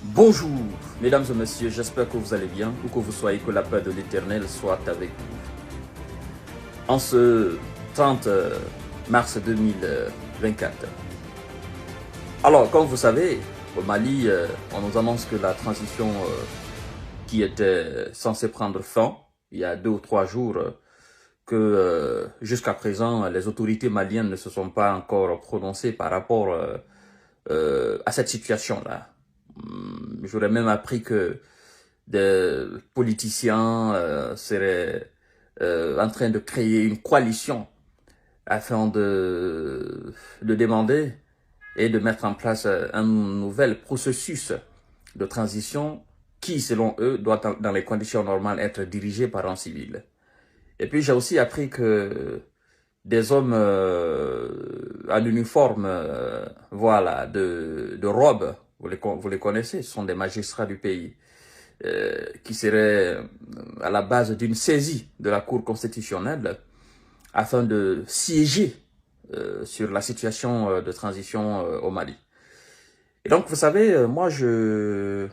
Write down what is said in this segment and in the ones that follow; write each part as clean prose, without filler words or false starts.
Bonjour, mesdames et messieurs, j'espère que vous allez bien, où que vous soyez, que la paix de l'Éternel soit avec vous. En ce 30 mars 2024. Alors, comme vous savez, au Mali, on nous annonce que la transition qui était censée prendre fin il y a 2 ou 3 jours, que jusqu'à présent, les autorités maliennes ne se sont pas encore prononcées par rapport à cette situation-là. J'aurais même appris que des politiciens seraient en train de créer une coalition afin de demander et de mettre en place un nouvel processus de transition qui, selon eux, doit, dans les conditions normales, être dirigé par un civil. Et puis, j'ai aussi appris que des hommes en uniforme, voilà, de robe, vous les connaissez, ce sont des magistrats du pays, qui seraient à la base d'une saisie de la Cour constitutionnelle afin de siéger sur la situation de transition au Mali. Et donc, vous savez, moi, j'ai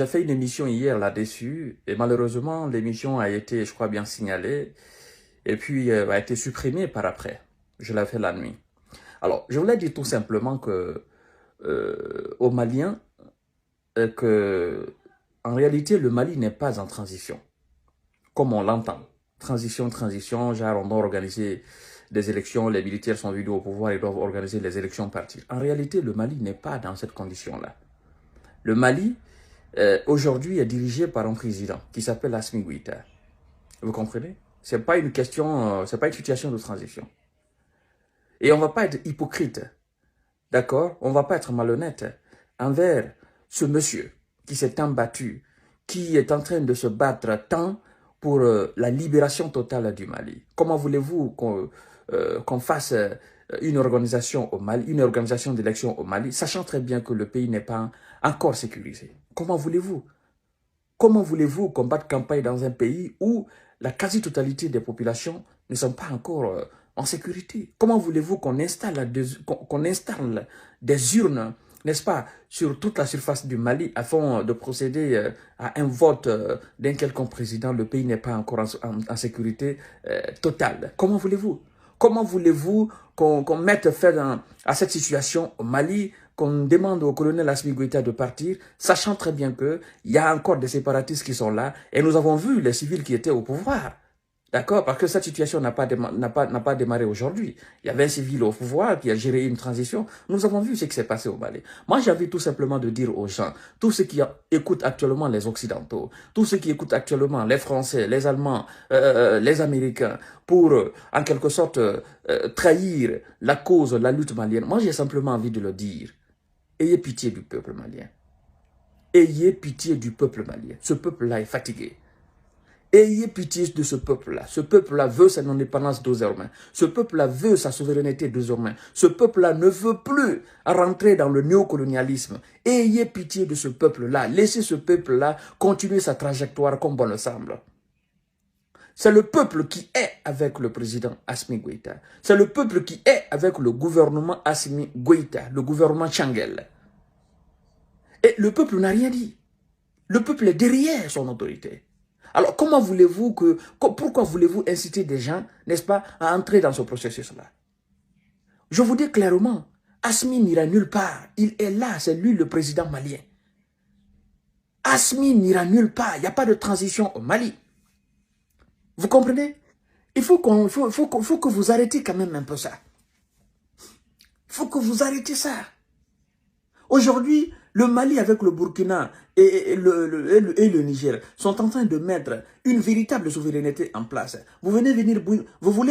fait une émission hier là-dessus, et malheureusement, l'émission a été, je crois, bien signalée, et puis a été supprimée par après. Je l'ai fait la nuit. Alors, je voulais dire tout simplement que aux Maliens, que en réalité, le Mali n'est pas en transition, comme on l'entend. Transition, genre on doit organiser des élections, les militaires sont venus au pouvoir, ils doivent organiser les élections, partir. En réalité, le Mali n'est pas dans cette condition-là. Le Mali, aujourd'hui, est dirigé par un président qui s'appelle Assimi Goïta. Vous comprenez? C'est pas une question, c'est pas une situation de transition. Et on va pas être hypocrite, d'accord? On va pas être malhonnête envers ce monsieur qui s'est tant battu, qui est en train de se battre tant pour la libération totale du Mali. Comment voulez-vous qu'on fasse une organisation au Mali, une organisation d'élection au Mali, sachant très bien que le pays n'est pas encore sécurisé? Comment voulez-vous? Comment voulez-vous qu'on batte campagne dans un pays où la quasi-totalité des populations ne sont pas encore en sécurité? Comment voulez-vous qu'on installe des urnes, n'est-ce pas, sur toute la surface du Mali afin de procéder à un vote d'un quelconque président? Le pays n'est pas encore en sécurité totale. Comment voulez-vous? Comment voulez-vous qu'on mette fin à cette situation au Mali, qu'on demande au colonel Assimi Goïta de partir, sachant très bien qu'il y a encore des séparatistes qui sont là, et nous avons vu les civils qui étaient au pouvoir. D'accord? Parce que cette situation n'a pas démarré aujourd'hui. Il y avait un civil au pouvoir qui a géré une transition. Nous avons vu ce qui s'est passé au Mali. Moi, j'ai envie tout simplement de dire aux gens, tous ceux qui écoutent actuellement les Occidentaux, tous ceux qui écoutent actuellement les Français, les Allemands, les Américains, pour, en quelque sorte, trahir la cause, la lutte malienne, moi, j'ai simplement envie de le dire. Ayez pitié du peuple malien. Ayez pitié du peuple malien. Ce peuple-là est fatigué. Ayez pitié de ce peuple-là. Ce peuple-là veut son indépendance désormais. Ce peuple-là veut sa souveraineté désormais. Ce peuple-là ne veut plus rentrer dans le néocolonialisme. Ayez pitié de ce peuple-là. Laissez ce peuple-là continuer sa trajectoire comme bon le semble. C'est le peuple qui est avec le président Assimi Goïta. C'est le peuple qui est avec le gouvernement Assimi Goïta, le gouvernement Changel. Et le peuple n'a rien dit. Le peuple est derrière son autorité. Alors, comment voulez-vous pourquoi voulez-vous inciter des gens, n'est-ce pas, à entrer dans ce processus-là? Je vous dis clairement, Assimi n'ira nulle part. Il est là, c'est lui le président malien. Assimi n'ira nulle part. Il n'y a pas de transition au Mali. Vous comprenez? Il faut que vous arrêtiez quand même un peu ça. Il faut que vous arrêtiez ça. Aujourd'hui, le Mali avec le Burkina et le Niger sont en train de mettre une véritable souveraineté en place. Vous voulez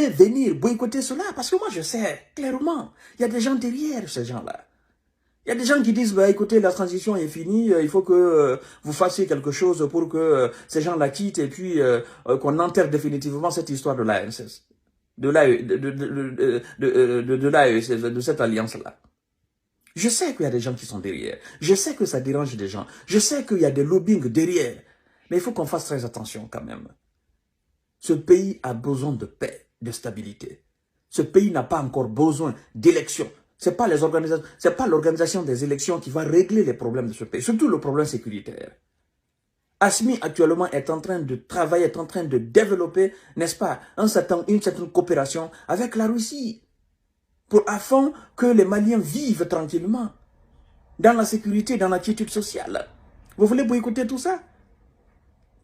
venir boycotter cela? Parce que moi je sais clairement, il y a des gens derrière ces gens-là. Il y a des gens qui disent, bah, écoutez, la transition est finie, il faut que vous fassiez quelque chose pour que ces gens-la quittent et puis qu'on enterre définitivement cette histoire de l'ANSS, de cette alliance-là. Je sais qu'il y a des gens qui sont derrière. Je sais que ça dérange des gens. Je sais qu'il y a des lobbying derrière. Mais il faut qu'on fasse très attention quand même. Ce pays a besoin de paix, de stabilité. Ce pays n'a pas encore besoin d'élections. C'est pas les organisations, c'est pas l'organisation des élections qui va régler les problèmes de ce pays, surtout le problème sécuritaire. ASMI actuellement est en train de travailler, est en train de développer, n'est-ce pas, une certaine coopération avec la Russie afin que les Maliens vivent tranquillement dans la sécurité, dans la quiétude sociale. Vous voulez boycotter tout ça?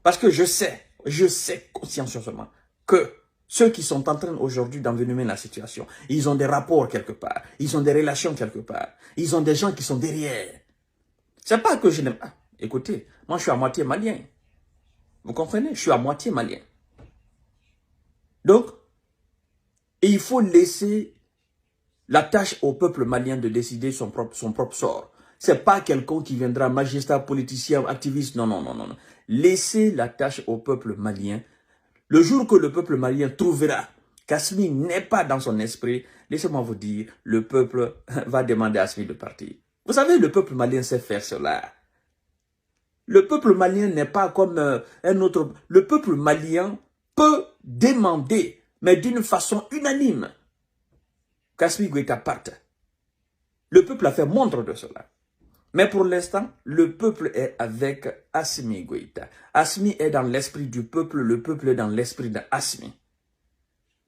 Parce que je sais consciencieusement que ceux qui sont en train aujourd'hui d'envenimer la situation, ils ont des rapports quelque part, ils ont des relations quelque part, ils ont des gens qui sont derrière. C'est pas que je n'aime pas. Écoutez, moi je suis à moitié malien. Vous comprenez? Je suis à moitié malien. Donc, il faut laisser la tâche au peuple malien de décider son propre sort. C'est pas quelqu'un qui viendra, magistrat, politicien, activiste, non, non, non, non. Laissez la tâche au peuple malien. Le jour que le peuple malien trouvera qu'Asmi n'est pas dans son esprit, laissez-moi vous dire, le peuple va demander à Asmi de partir. Vous savez, le peuple malien sait faire cela. Le peuple malien n'est pas comme un autre. Le peuple malien peut demander, mais d'une façon unanime, qu'Asmi Goïta parte. Le peuple a fait montre de cela. Mais pour l'instant, le peuple est avec Assimi Goïta. Assimi est dans l'esprit du peuple, le peuple est dans l'esprit d'Assimi.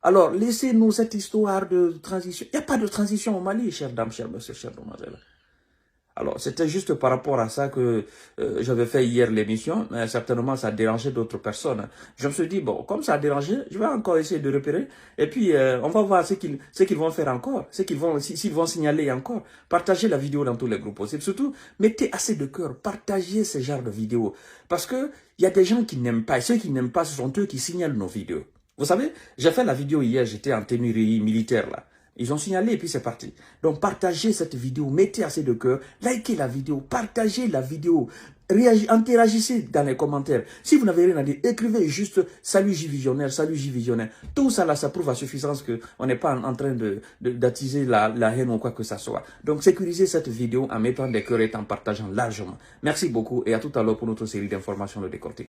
Alors, laissez-nous cette histoire de transition. Il n'y a pas de transition au Mali, chères dames, chers messieurs, chères demoiselles. Alors, c'était juste par rapport à ça que j'avais fait hier l'émission. Certainement, ça a dérangé d'autres personnes. Je me suis dit, bon, comme ça a dérangé, je vais encore essayer de repérer. Et puis, on va voir ce qu'ils vont faire encore. S'ils vont signaler encore. Partagez la vidéo dans tous les groupes possibles. Surtout, mettez assez de cœur. Partagez ce genre de vidéos. Parce que il y a des gens qui n'aiment pas. Et ceux qui n'aiment pas, ce sont eux qui signalent nos vidéos. Vous savez, j'ai fait la vidéo hier, j'étais en tenue militaire là. Ils ont signalé et puis c'est parti. Donc partagez cette vidéo, mettez assez de cœur, likez la vidéo, partagez la vidéo, interagissez dans les commentaires. Si vous n'avez rien à dire, écrivez juste « Salut J-Visionnaire, salut J-Visionnaire ». Tout ça là, ça prouve à suffisance qu'on n'est pas en train d'attiser la haine ou quoi que ce soit. Donc sécurisez cette vidéo en mettant des cœurs et en partageant largement. Merci beaucoup et à tout à l'heure pour notre série d'informations de décortique.